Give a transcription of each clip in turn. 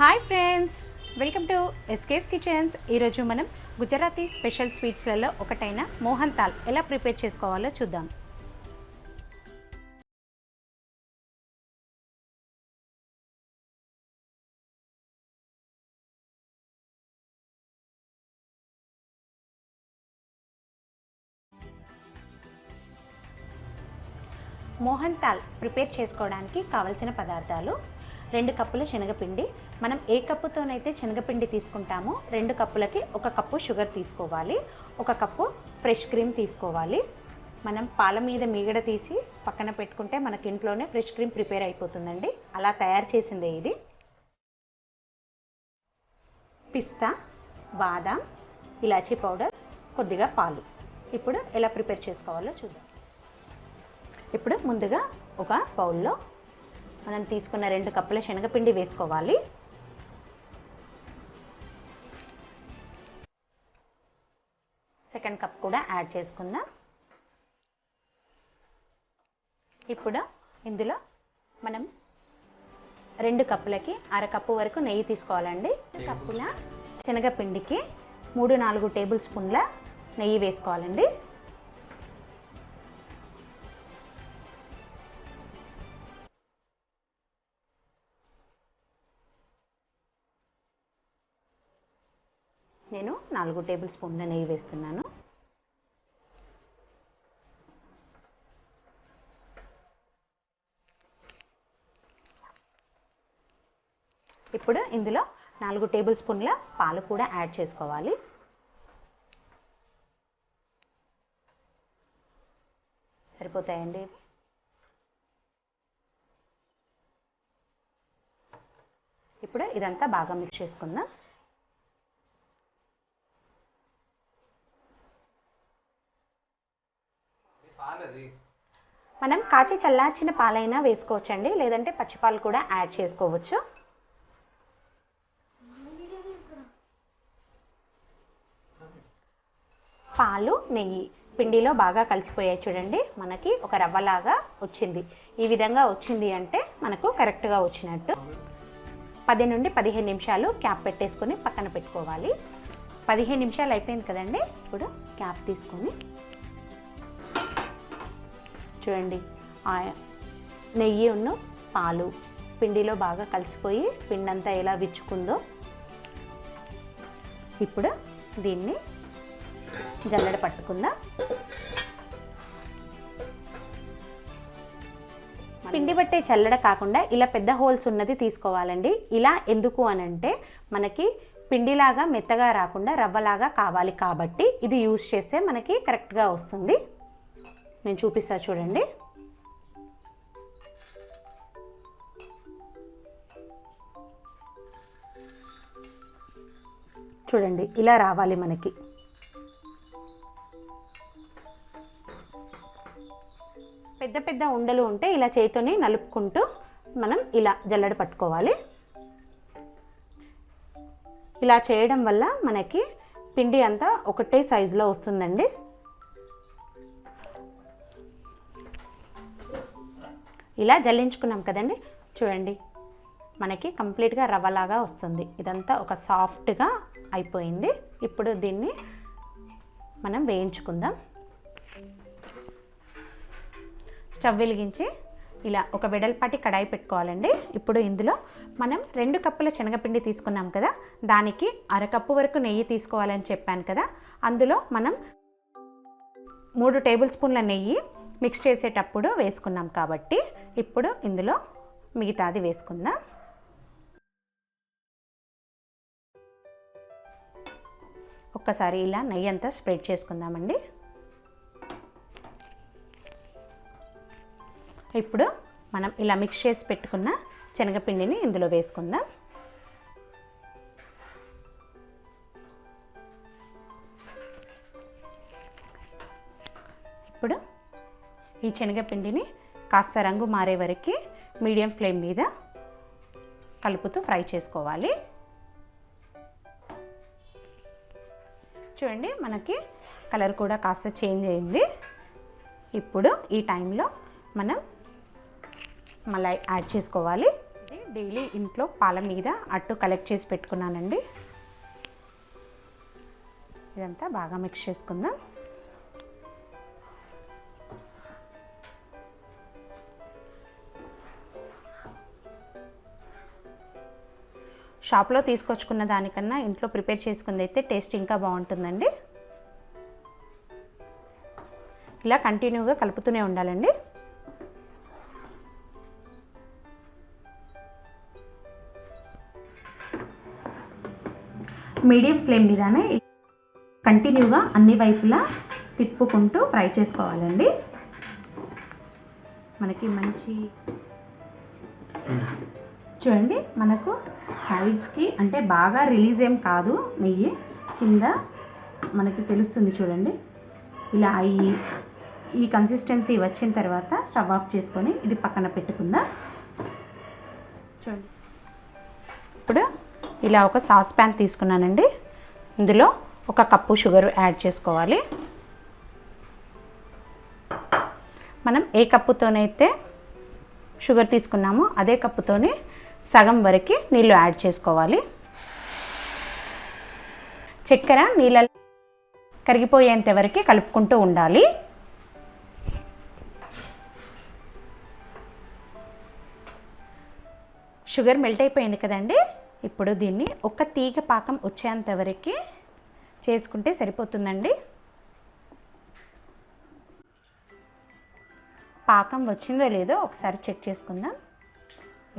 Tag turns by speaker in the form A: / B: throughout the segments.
A: Hi friends, welcome to SK's kitchens. ఈరోజు మనం Gujarati special స్వీట్స్లలో ఒకటైన మోహన్ థాల్ ఎలా ప్రిపేర్ చేసుకోవాలో చూద్దాం. మోహన్ థాల్ ప్రిపేర్ చేసుకోవడానికి కావలసిన పదార్థాలు: 2 కప్పుల శనగపిండి. మనం ఏ కప్పుతోనైతే శనగపిండి తీసుకుంటామో 2 కప్పులకి 1 కప్పు షుగర్ తీసుకోవాలి. 1 కప్పు ఫ్రెష్ క్రీమ్ తీసుకోవాలి. మనం పాల మీద మీగడ తీసి పక్కన పెట్టుకుంటే మనకి ఇంట్లోనే ఫ్రెష్ క్రీమ్ ప్రిపేర్ అయిపోతుందండి. అలా తయారు చేసిందే ఇది. పిస్తా, బాదాం, ఇలాచీ పౌడర్, కొద్దిగా పాలు. ఇప్పుడు ఎలా ప్రిపేర్ చేసుకోవాలో చూద్దాం. ఇప్పుడు ముందుగా ఒక బౌల్లో మనం తీసుకున్న 2 కప్పుల శనగపిండి వేసుకోవాలి. సెకండ్ కప్ కూడా యాడ్ చేసుకుందాం. ఇప్పుడు ఇందులో మనం 2 కప్పులకి 1/2 కప్పు వరకు నెయ్యి తీసుకోవాలండి. కప్పుల శనగపిండికి 3-4 టేబుల్ స్పూన్ల నెయ్యి వేసుకోవాలండి. నేను 4 టేబుల్ స్పూన్ల నెయ్యి వేస్తున్నాను. ఇప్పుడు ఇందులో 4 టేబుల్ స్పూన్ల పాలు కూడా యాడ్ చేసుకోవాలి. సరిపోతాయండి. ఇప్పుడు ఇదంతా బాగా మిక్స్ చేసుకుందాం. మనం కాచి చల్లార్చిన పాలైనా వేసుకోవచ్చండి, లేదంటే పచ్చిపాలు కూడా యాడ్ చేసుకోవచ్చు. పాలు, నెయ్యి పిండిలో బాగా కలిసిపోయాయి చూడండి. మనకి ఒక రవ్వలాగా వచ్చింది. ఈ విధంగా వచ్చింది అంటే మనకు కరెక్ట్గా వచ్చినట్టు. 10 నుండి 15 నిమిషాలు క్యాప్ పెట్టేసుకొని పక్కన పెట్టుకోవాలి. 15 నిమిషాలు అయిపోయింది కదండి. ఇప్పుడు క్యాప్ తీసుకొని చూడండి, నెయ్యి ఉన్న పాలు పిండిలో బాగా కలిసిపోయి పిండి అంతా ఎలా విచ్చుకుందో. ఇప్పుడు దీన్ని జల్లెడ పట్టుకుందాం. పిండి పట్టే జల్లెడ కాకుండా ఇలా పెద్ద హోల్స్ ఉన్నది తీసుకోవాలండి. ఇలా ఎందుకు అనంటే మనకి పిండిలాగా మెత్తగా రాకుండా రవ్వలాగా కావాలి కాబట్టి ఇది యూజ్ చేస్తే మనకి కరెక్ట్గా వస్తుంది. నేను చూపిస్తా చూడండి. చూడండి, ఇలా రావాలి మనకి. పెద్ద పెద్ద ఉండలు ఉంటే ఇలా చేతితోనే నలుపుకుంటూ మనం ఇలా జల్లెడ పట్టుకోవాలి. ఇలా చేయడం వల్ల మనకి పిండి అంతా ఒకటే సైజులో వస్తుందండి. ఇలా జల్లించుకున్నాం కదండి. చూడండి, మనకి కంప్లీట్గా రవ్వలాగా వస్తుంది. ఇదంతా ఒక సాఫ్ట్గా అయిపోయింది. ఇప్పుడు దీన్ని మనం వేయించుకుందాం. స్టవ్ వెలిగించి ఇలా ఒక వెడల్పాటి కడాయి పెట్టుకోవాలండి. ఇప్పుడు ఇందులో మనం 2 కప్పుల శనగపిండి తీసుకున్నాం కదా, దానికి 1/2 కప్పు వరకు నెయ్యి తీసుకోవాలని చెప్పాను కదా. అందులో మనం 3 టేబుల్ స్పూన్ల నెయ్యి మిక్స్ చేసేటప్పుడు వేసుకున్నాం కాబట్టి ఇప్పుడు ఇందులో మిగతాది వేసుకుందాం. ఒక్కసారి ఇలా నెయ్యి అంతా స్ప్రెడ్ చేసుకుందామండి. ఇప్పుడు మనం ఇలా మిక్స్ చేసి పెట్టుకున్న శనగపిండిని ఇందులో వేసుకుందాం. ఇప్పుడు ఈ శనగపిండిని కాస్త రంగు మారే వరకు మీడియం ఫ్లేమ్ మీద కలుపుతూ ఫ్రై చేసుకోవాలి. చూడండి, మనకి కలర్ కూడా కాస్త చేంజ్ అయింది. ఇప్పుడు ఈ టైంలో మనం మలై యాడ్ చేసుకోవాలి. డైలీ ఇంట్లో పాల మీద అట్టు కలెక్ట్ చేసి పెట్టుకున్నానండి. ఇదంతా బాగా మిక్స్ చేసుకుందాం. షాప్లో తీసుకొచ్చుకున్న దానికన్నా ఇంట్లో ప్రిపేర్ చేసుకుంది అయితే టేస్ట్ ఇంకా బాగుంటుందండి. ఇలా కంటిన్యూగా కలుపుతూనే ఉండాలండి. మీడియం ఫ్లేమ్ మీదనే కంటిన్యూగా అన్ని వైపులా తిప్పుకుంటూ ఫ్రై చేసుకోవాలండి. మనకి మంచి చూడండి, మనకు సైడ్స్కి అంటే బాగా రిలీజ్ ఏం కాదు, నెయ్యి కింద మనకి తెలుస్తుంది చూడండి. ఇలా అయ్యి ఈ కన్సిస్టెన్సీ వచ్చిన తర్వాత స్టవ్ ఆఫ్ చేసుకొని ఇది పక్కన పెట్టుకుందాం. చూడండి, ఇప్పుడు ఇలా ఒక సాస్ ప్యాన్ తీసుకున్నానండి. ఇందులో 1 కప్పు షుగర్ యాడ్ చేసుకోవాలి. మనం ఏ కప్పుతోనైతే షుగర్ తీసుకున్నామో అదే కప్పుతోనే సగం వరకు నీళ్ళు యాడ్ చేసుకోవాలి. చక్కెర నీళ్ళ కరిగిపోయేంత వరకు కలుపుకుంటూ ఉండాలి. షుగర్ మెల్ట్ అయిపోయింది కదండి. ఇప్పుడు దీన్ని ఒక తీగ పాకం వచ్చేంత వరకు చేసుకుంటే సరిపోతుందండి. పాకం వచ్చిందో లేదో ఒకసారి చెక్ చేసుకుందాం.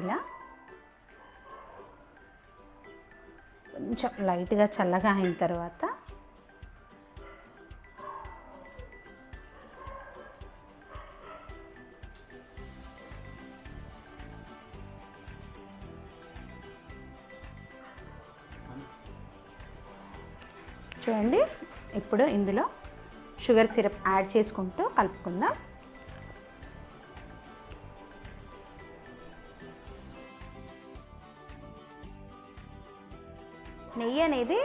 A: ఇలా కొంచెం లైట్గా చల్లగా అయిన తర్వాత చూడండి, ఇప్పుడు ఇందులో షుగర్ సిరప్ యాడ్ చేసుకుంటూ కలుపుకుందాం. నెయ్యి అనేది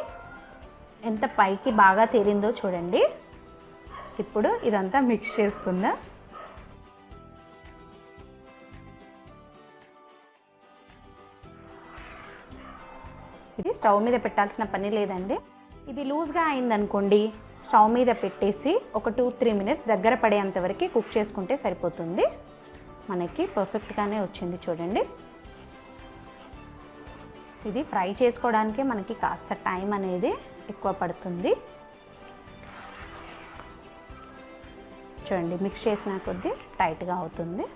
A: ఎంత పైకి బాగా తేలిందో చూడండి. ఇప్పుడు ఇదంతా మిక్స్ చేసుకుందాం. ఇది స్టవ్ మీద పెట్టాల్సిన పని లేదండి. ఇది లూజ్గా అయిందనుకోండి, స్టవ్ మీద పెట్టేసి ఒక 2-3 మినిట్స్ దగ్గర పడేంత వరకు కుక్ చేసుకుంటే సరిపోతుంది. మనకి పర్ఫెక్ట్గానే వచ్చింది చూడండి. ఇది ఫ్రై చేసుకోవడానికి మనకి కాస్త టైం అనేది ఎక్కువ పడుతుంది. చూడండి, మిక్స్ చేసిన కొద్దీ టైట్గా అవుతుంది.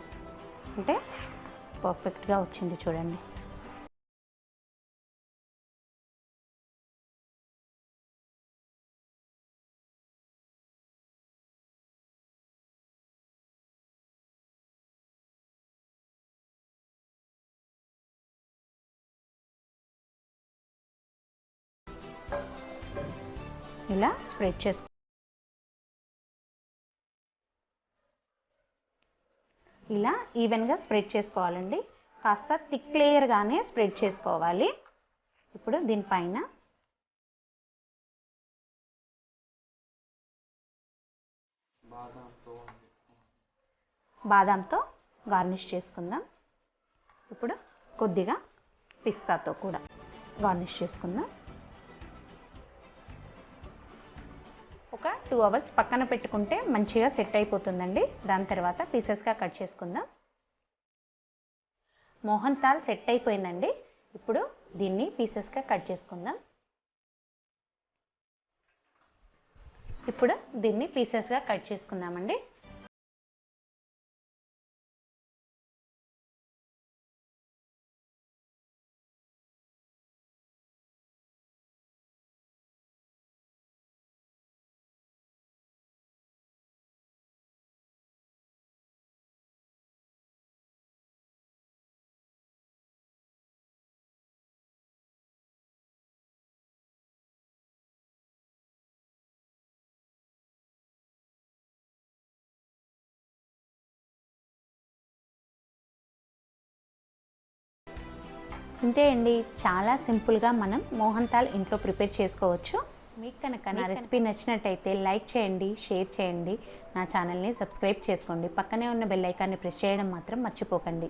A: అంటే పర్ఫెక్ట్గా వచ్చింది చూడండి. ఇలా స్ప్రెడ్ చేసుకో ఇలా ఈవెన్గా స్ప్రెడ్ చేసుకోవాలండి. కాస్త థిక్ లేయర్గానే స్ప్రెడ్ చేసుకోవాలి. ఇప్పుడు దీనిపైన బాదాంతో గార్నిష్ చేసుకుందాం. ఇప్పుడు కొద్దిగా పిస్తాతో కూడా గార్నిష్ చేసుకుందాం. ఒక 2 అవర్స్ పక్కన పెట్టుకుంటే మంచిగా సెట్ అయిపోతుందండి. దాని తర్వాత పీసెస్గా కట్ చేసుకుందాం. మోహన్ థాల్ సెట్ అయిపోయిందండి. ఇప్పుడు దీన్ని పీసెస్గా కట్ చేసుకుందాం. ఇప్పుడు దీన్ని పీసెస్గా కట్ చేసుకుందామండి. ఇంతే అండి, చాలా సింపుల్గా మనం మోహన్ థాల్ ఇంట్లో ప్రిపేర్ చేసుకోవచ్చు. మీకు కనుక నా రెసిపీ నచ్చినట్టయితే లైక్ చేయండి, షేర్ చేయండి, నా ఛానల్ని సబ్స్క్రైబ్ చేసుకోండి. పక్కనే ఉన్న బెల్ ఐకాన్ని ప్రెస్ చేయడం మాత్రం మర్చిపోకండి.